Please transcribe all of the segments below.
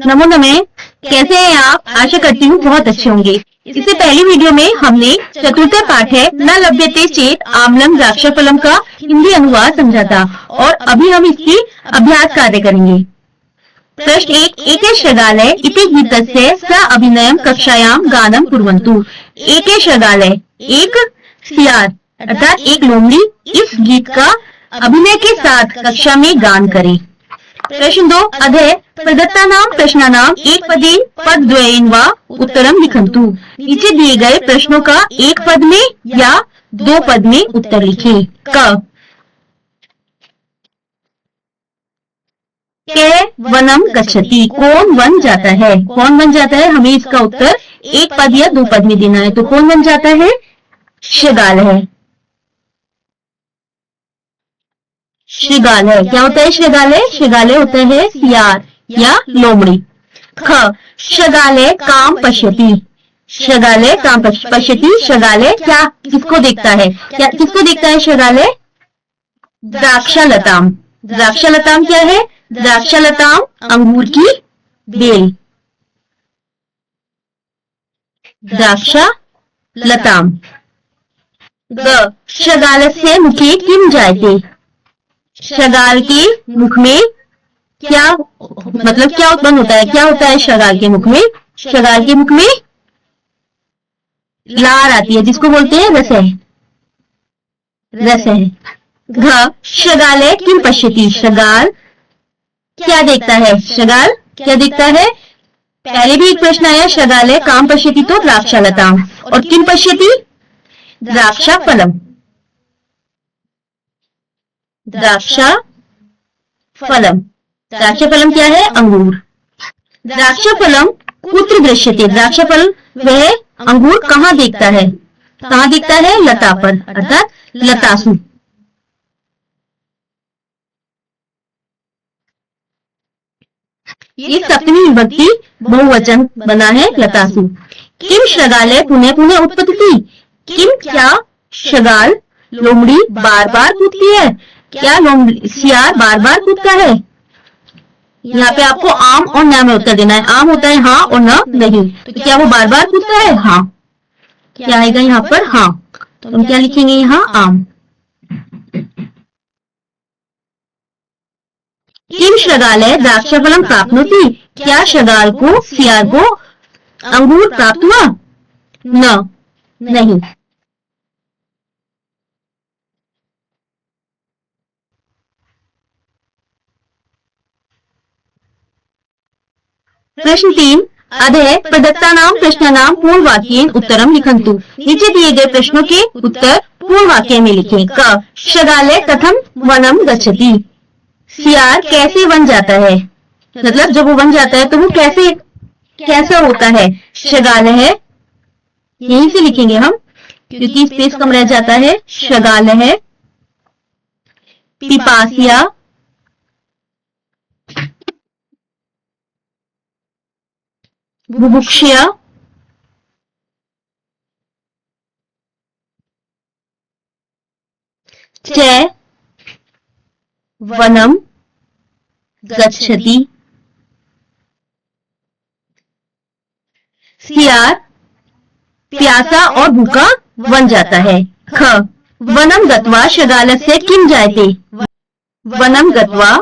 नमो नमः। कैसे हैं आप? आशा करती हूँ बहुत अच्छे होंगे। इससे पहली वीडियो में हमने चतुर्थ पाठ है न लभ्यते चेत आम्लं द्राक्षाफलम का हिंदी अनुवाद समझा था और अभी हम इसकी अभ्यास कार्य करेंगे। प्रश्न एक, एके शृगालय इति गीतस्य स अभिनयम कक्षायां गानम कुर्वन्तु। एके शृगालय, एक सियार अर्थात एक लोमड़ी इस गीत का अभिनय के साथ कक्षा में गान करे। प्रश्न 2, अधे प्रदत्तानां प्रश्नानां एक पदे पदद्वयेन वा उत्तरम लिखन्तु। नीचे दिए गए प्रश्नों का एक पद में या दो पद में उत्तर लिखें। क, वनम गच्छति, कौन वन जाता है? कौन वन जाता है? हमें इसका उत्तर एक पद या दो पद में देना है। तो कौन वन जाता है? शृगाल है। शृगालय क्या होता है? शृगालय, शृगालय होता है सियार या लोमड़ी। ख, शृगालय काम पश्यति। शृगालय काम पश्यति, शृगालय क्या किसको देखता है? क्या किसको देखता है शृगालय? द्राक्षालताम। द्राक्षालताम क्या है? द्राक्षालताम अंगूर की बेल। द्राक्षालताम। ग, शृगालस्य मुखे किम जायते। शृगाल के मुख में क्या मतलब क्या उत्पन्न होता है? क्या होता है शृगाल के मुख में? शृगाल के मुख में लार आती है जिसको बोलते हैं रसह। रसह। घ, शृगालय किम पश्यति। शृगाल क्या देखता है? शृगाल क्या देखता है? पहले भी एक प्रश्न आया, शृगालय काम पश्यति तो द्राक्षालताम और किम पश्यति? द्राक्षाफलम। द्राक्षाफलम। द्राक्षाफलम क्या है? अंगूर। द्राक्षाफलम कुत्र दृश्यते। द्राक्षाफल वह अंगूर कहाँ देखता है? कहाँ देखता है? लता पर अर्थात लतासु। ये सप्तमी विभक्ति बहुवचन बना है लतासु। किम शृगालय पुनः पुनः उत्पत्ति। किम क्या शृगाल लोमड़ी बार बार कूदती है? क्या लोमड़ी सियार बार बार कूदता है? यहाँ पे आपको आम और न में उत्तर देना है। आम होता है हाँ और न नहीं। तो क्या वो बार बार कूदता है? हाँ। क्या आएगा यहाँ पर? हाँ। तो हम क्या लिखेंगे यहाँ? आम। किम शृगालय द्राक्षाफलम प्राप्नोति। क्या शृगाल को सियार को अंगूर प्राप्त हुआ? न, नहीं। प्रश्न 3, अधे प्रदत्तानां प्रश्नानां पूर्ण वाक्येन उत्तरम लिखन्तु। नीचे दिए गए प्रश्नों के उत्तर पूर्ण वाक्य में लिखें। क, शृगालय कथम वनम गच्छति। सियार कैसे वन जाता है? मतलब जब वो वन जाता है तो वो कैसा होता है? शृगालय है, यहीं से लिखेंगे हम क्योंकि स्पेस कम रह जाता है। शृगालय है, पिपासिया, बुभुक्षिया, च वनम गच्छति। सियार प्यासा और भूखा वन जाता है। ख, वनम गत्वा शृगालस्य किम जायते। वनम गत्वा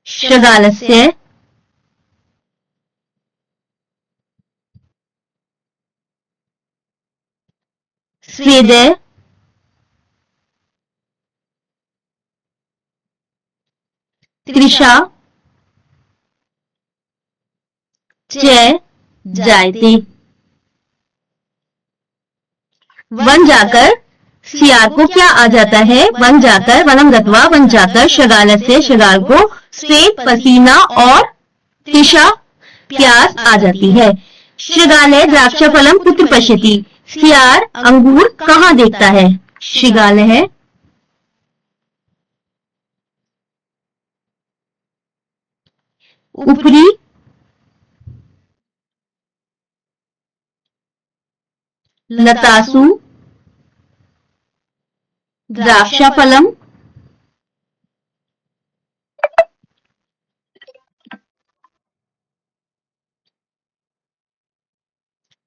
शृगालस्य स्वेदे तृषा च जायते। वन जाकर सियार को क्या आ जाता है? वन जाकर वनम गत्वा वन जाकर शृगालस्य शृगाल को स्वेद पसीना और तृषा प्यास आ जाती है। शृगालय द्राक्षाफलम कुत्र पश्यति। सियार अंगूर कहाँ देखता है? शृगालय है, ऊपरी लतासु द्राक्षाफलम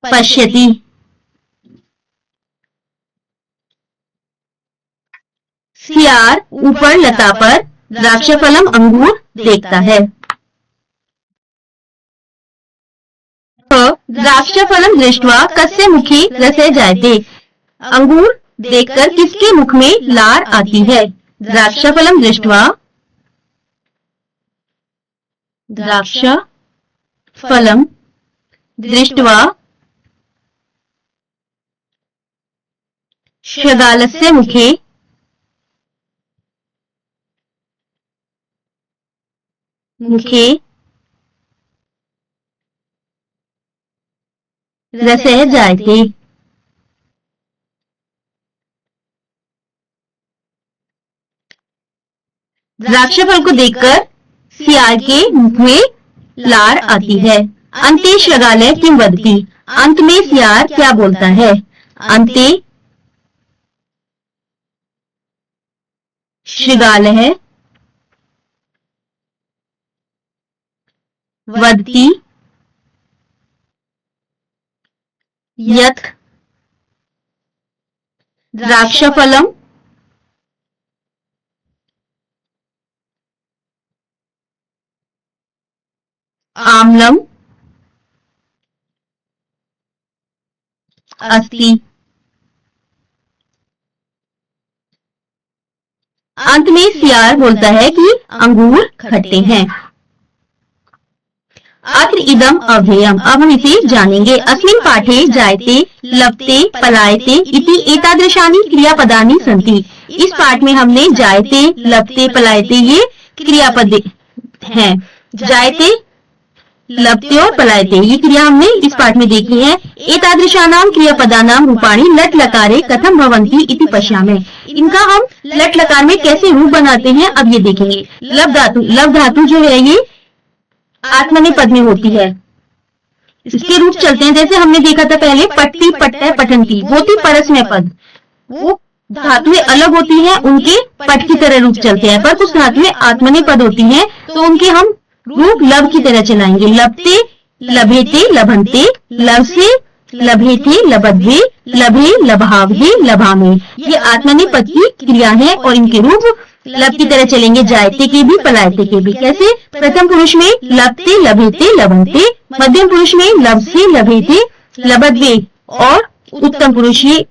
पश्यति। सियार ऊपर लता पर द्राक्षफलम अंगूर देखता है। द्राक्षफलम दृष्ट्वा कस्य मुखे रसे जायते। अंगूर देखकर किसके मुख में लार आती है। द्राक्षफलम दृष्ट्वा, द्राक्षफलम दृष्ट्वा शृगालस्य मुखे रसः जायते। द्राक्षफल को देखकर सियार के मुख में लार आती है। अंते शृगालः किम वदति। अंत में सियार क्या बोलता है। अंते शृगालः वदति यत् द्राक्षफलम आम्लम अस्ति। अंत में सियार बोलता है कि अंगूर खट्टे हैं। अत्र इदम अव्ययम। अब हम इसे जानेंगे। अस्मिन् पाठे जायते, लभते, पलायते इति एतादृशानि क्रियापदानि सन्ति। इस पाठ में हमने जायते, लभते, पलायते ये क्रियापद हैं। जायते, लभते और पलायते ये क्रिया हमने इस पाठ में देखी है। एतादृशानाम क्रियापदानाम रूपाणि लट लकारे कथम भवन्ति इति पश्यामः। इनका हम लट लकार में कैसे रूप बनाते हैं अब ये देखेंगे। लभ धातु जो है ये आत्मनेपद में होती है। इसके रूप चलते हैं जैसे हमने देखा था पहले पट्टी, पट्टय, पठन्ति वो थी परस्मय पद। वो धातुएं अलग होती हैं, उनके पट की तरह रूप चलते हैं, पर कुछ धातुएं आत्मनेपद होती हैं तो उनके हम रूप लव की तरह चलाएंगे। लभते, लभेते, लभन्ते, लव से लभेते, लभध्वे, लभे, लभावहे, लभामे ये आत्मनेपद की क्रिया है और इनके रूप लब की तरह चलेंगे। जायते के भी, पलायते के भी। कैसे? प्रथम पुरुष में लभते, लभेते, लभन्ते, मध्यम पुरुष में लभ से लभेते, लभध्वे और उत्तम पुरुष ये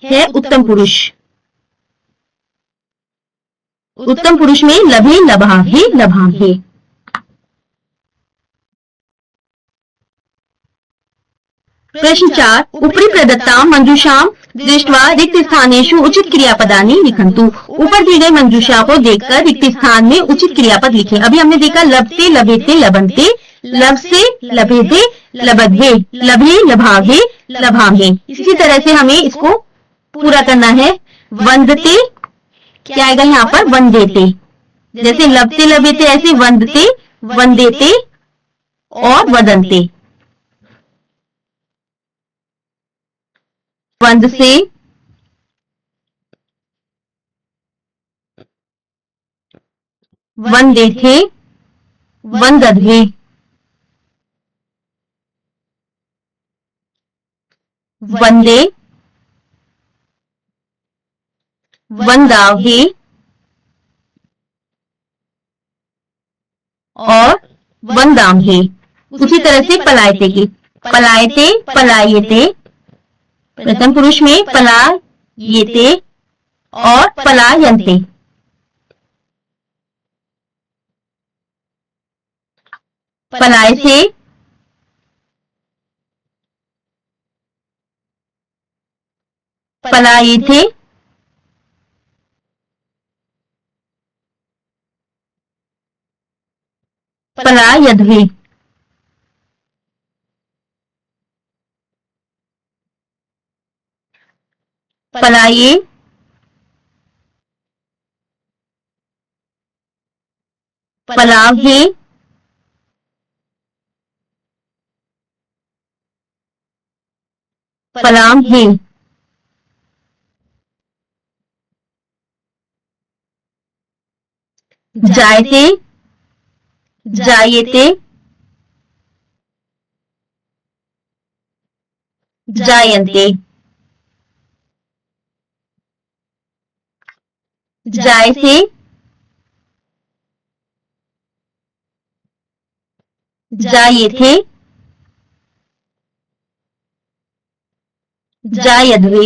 है उत्तम पुरुष। उत्तम पुरुष में लभे, लभाहे, लभामहे। प्रश्न 4 ऊपरी प्रदत्तां मंजूषां दृष्ट्वा रिक्त स्थानेषु उचित क्रियापदानि लिखन्तु। ऊपर दी गई मंजूषा को देखकर रिक्त स्थान में उचित क्रियापद लिखें। अभी हमने देखा लभते, लभेते, लभन्ते, लभ से लभेते, लभध्वे, लभे, लभावे, लभामहे। इसी तरह से हमें इसको पूरा करना है। वंदते क्या आएगा यहाँ पर? वंदेते। जैसे लभते लभेते ऐसे वंदते, वंदेते और वदन्ते। वंद से वंदेथे, वंदध्वे, वंदे, वंदावहे और वंदामहे। उसी तरह से पलायते की पलायते, पलायते, प्रथम पुरुष में पलायते और पलायन्ते। पलाय से पलायेथे, पलायध्वे। पलाये, पलाव्हे, पलाम्हे। जायते, जायेते, जायन्ते, जायसे, जायेथे, जायद्वे,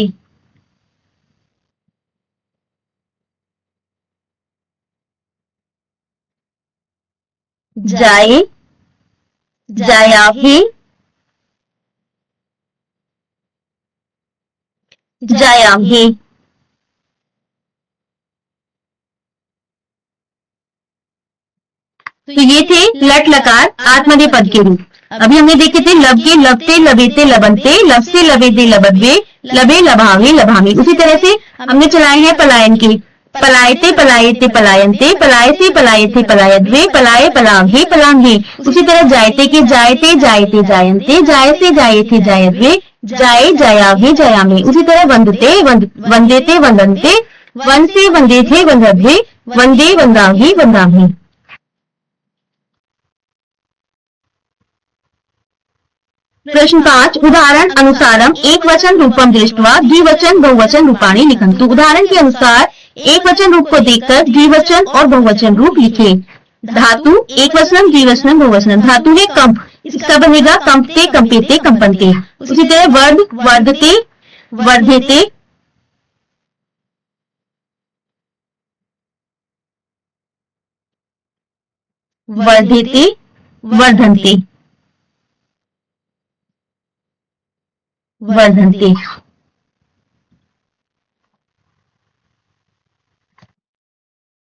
जाये, जायाहे, जायाम्हे। तो ये थे लट लकार आत्मनेपद पद के रूप। अभी हमने देखे थे लब के लबते, लबेते, लबंते, लब से लबेदे, लबद्वे, लबे, लभावे, लभामी। उसी तरह से हमने चलाए हैं पलायन के, पलायते, पलायते, पलायन्ते, पलायसे, पलायथे, पलायद्वे, पलाये, पलांघे, पलांघे। उसी तरह जायते के जायते, जायते, जायन्ते, जायसे, जायेथे, जायद्वे, जाये, जायावे, जायामे। उसी तरह वंदते, वंदेते, वंदन्ते, वन से वंदेथे, वंदद्वे, वंदे, वंदांगे, वंदामी। प्रश्न 5 उदाहरण अनुसारम एक वचन रूपम दृष्टवा द्विवचन बहुवचन रूपाणी लिखन्तु। उदाहरण के अनुसार एक वचन रूप को देखकर द्विवचन और बहुवचन रूप लिखे। धातु एक वचनम, द्विवचनम, बहुवचनम। धातु है कंप, इसका बनेगा कंपते, कंपेते, कंपनते। उसी तरह वर्ध, वर्धते, वर्धेते, वर्धेते, वर्धन्ते, वर्धन्ते।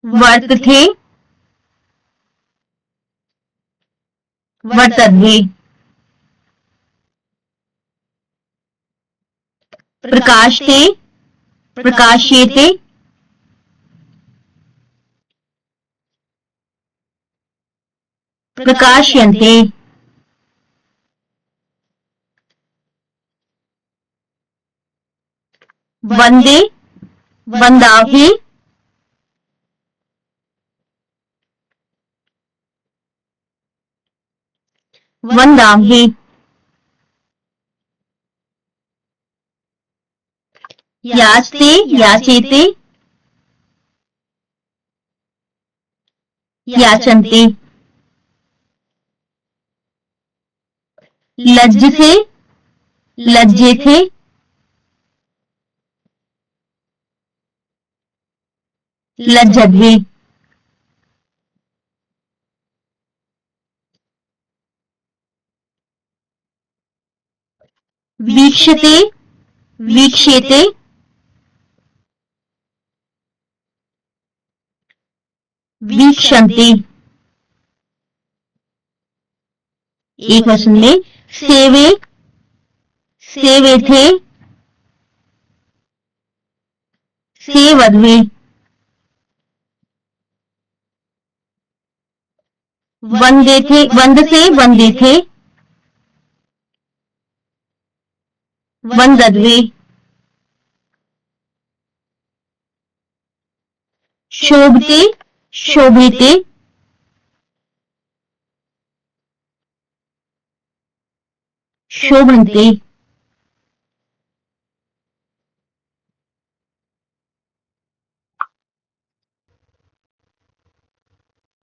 वर्तथे, वर्तद्वे, प्रकाशते, प्रकाश्येते, प्रकाश्यन्ते, वंदे, वंदावे, वंदाम्हे, याचते, याचेते, याचन्ते, लज्जसे, लज्जेथे, लज्जद्वे, वीक्षते, वीक्षेते, वीक्षन्ते। एक वचन में सेवे, सेवेथे, सेवद्वे, वंदेथे, वंदसे, वंदेथे, वंदद्वे, शोभते, शोभिते, शोभन्ते।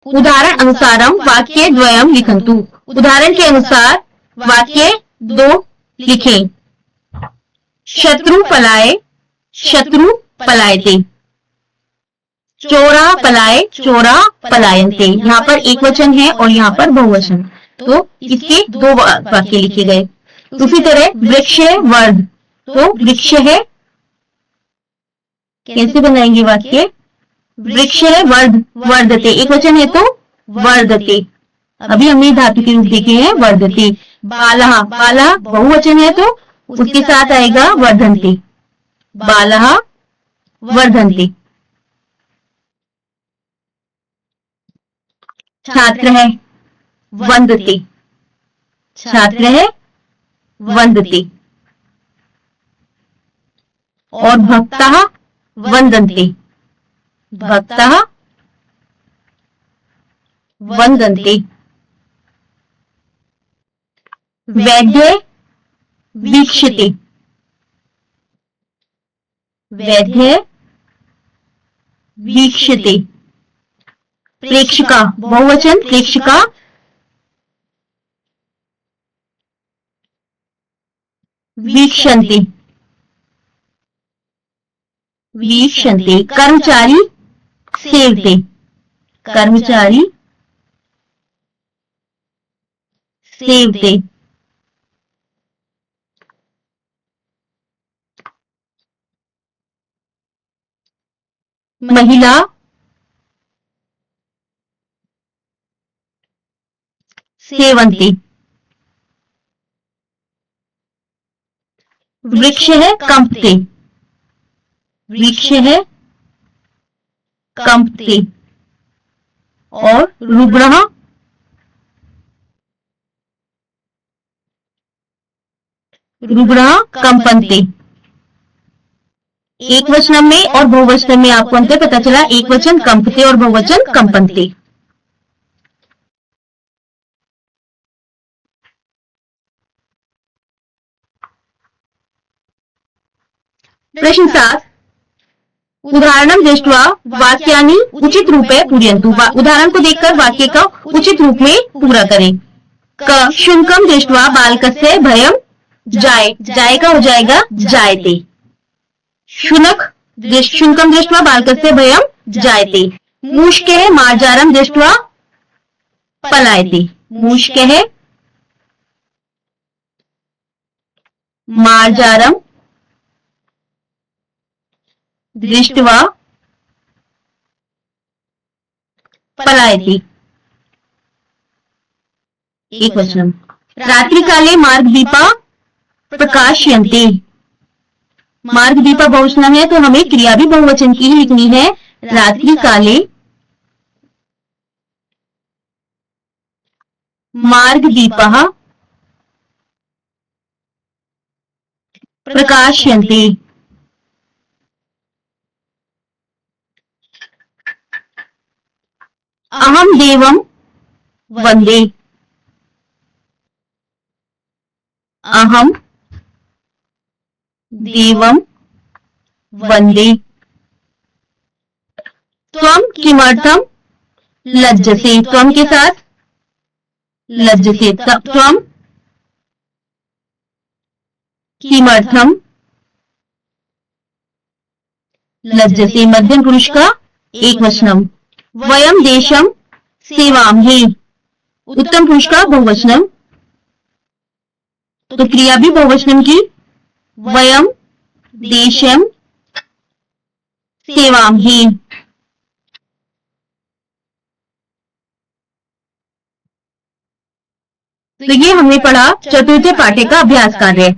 उदाहरण अनुसारम वाक्य द्वयम लिखन्तु। उदाहरण के अनुसार वाक्य 2 लिखें। शत्रु पलाए, शत्रु पलायते। चोरा पलाए, चोरा पलायन्ते। यहाँ पर एक वचन है और यहाँ पर बहुवचन, तो इसके 2 वाक्य लिखे गए। उसी तरह वृक्ष है वर्ध, तो वृक्ष है, कैसे बनाएंगे वाक्य? वृक्ष है वर्ध, वर्धते। एक वचन है तो वर्धते। अभी हमने धातु के रूप देखे हैं वर्धते। बालः, बालः बहुवचन है तो उसके साथ आएगा वर्धन्ते, बालः वर्धन्ते। छात्र है वंदते, छात्र है वंदते। और भक्तः वंदन्ते, भक्तः वंदन्ते। वैद्य, वीक्षते, वैद्य, वीक्षते, प्रेक्षका, बहुवचन प्रेक्षका, वीक्षन्ते, वीक्षन्ते, कर्मचारी, सेवते, कर्मचारी, सेवते, महिला, सेवन्ते, वृक्ष है कंपते, वृक्ष है कंपते, और रुग्णः, रुग्णः कंपन्ते। एक वचन में और बहुवचन में आपको अंतर पता चला, एक वचन कंपते और बहुवचन कंपन्ते। प्रश्न 7, उदाहरणं दृष्ट्वा वाक्यानि उचित रूपे पूरयन्तु। उदाहरण को देखकर वाक्य का उचित रूप में पूरा करें। क शुनकं दृष्ट्वा बालकस्य भयं जायका हो जाएगा जायते। शुनक शुनकं दृष्ट्वा बालकस्य भयं जायते। मूषकः मार्जारं दृष्ट्वा पलायते। मूषकः मार्जारं दृष्ट्वा पलायति। एक वचनम। रात्रिकाले मार्गदीपा प्रकाशयन्ते। मार्गदीपा बहुवचन है तो हमें क्रिया भी बहुवचन की ही लिखनी है। रात्रिकाले मार्गदीपः प्रकाशयन्ते। अहं देवं वन्दे। अहं देवं वन्दे। त्वं किमर्थं लज्जसे। त्वं के साथ लज्जसे। त्वं किमर्थं लज्जसे। मध्यम पुरुष का एक वचनम। वयं देशं सेवामहे। उत्तम पुरुष का बहुवचनम, तो क्रिया भी बहुवचनम की। वयं देशं सेवामहे। तो ये हमने पढ़ा चतुर्थ पाठ्य का अभ्यास कार्य।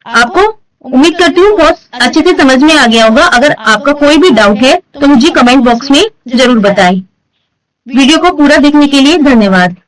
आपको उम्मीद करती हूँ बहुत अच्छे से समझ में आ गया होगा। अगर आपका कोई भी डाउट है तो मुझे कमेंट बॉक्स में जरूर बताएं। वीडियो को पूरा देखने के लिए धन्यवाद।